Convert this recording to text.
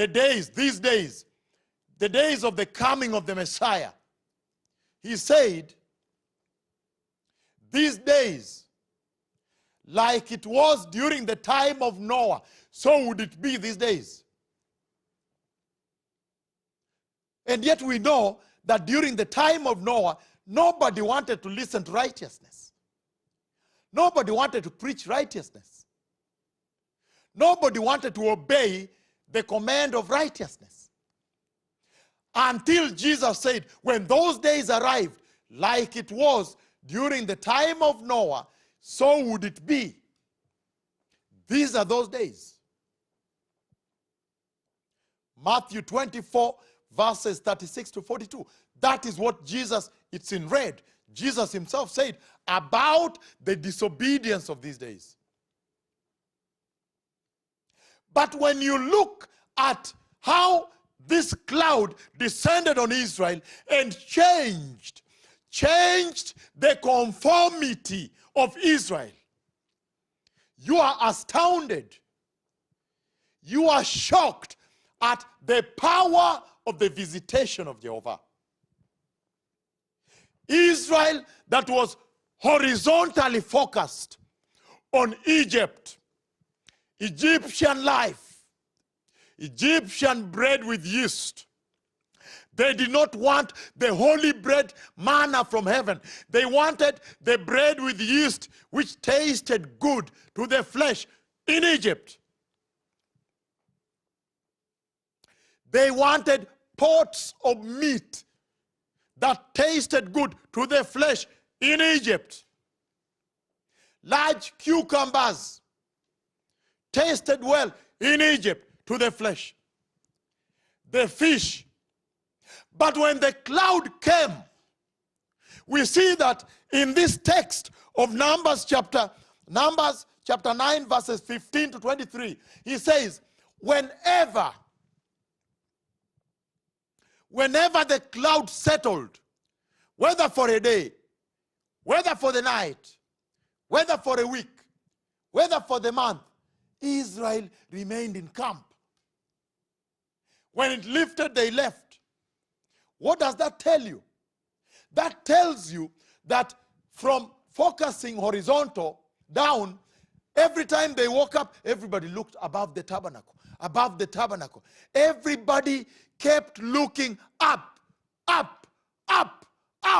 these days, the days of the coming of the Messiah, he said, these days, like it was during the time of Noah, so would it be these days. And yet we know that during the time of Noah, nobody wanted to listen to righteousness. Nobody wanted to preach righteousness. Nobody wanted to obey the command of righteousness. Until Jesus said, when those days arrived, like it was during the time of Noah, so would it be. These are those days. Matthew 24, verses 36 to 42. That is what Jesus, it's in red. Jesus himself said about the disobedience of these days. But when you look at how this cloud descended on Israel and changed the conformity of Israel, you are astounded. You are shocked at the power of the visitation of Jehovah. Israel that was horizontally focused on Egypt, Egyptian life, Egyptian bread with yeast. They did not want the holy bread manna from heaven. They wanted the bread with yeast which tasted good to the flesh in Egypt. They wanted pots of meat that tasted good to the flesh in Egypt. Large cucumbers tasted well in Egypt to the flesh. The fish. But when the cloud came, we see that in this text of Numbers chapter 9, verses 15 to 23, he says, whenever the cloud settled, whether for a day, whether for the night, whether for a week, whether for the month, Israel remained in camp. When it lifted, they left. What does that tell you? That tells you that from focusing horizontal down, every time they woke up, everybody looked above the tabernacle, above the tabernacle. Everybody kept looking up, up, up.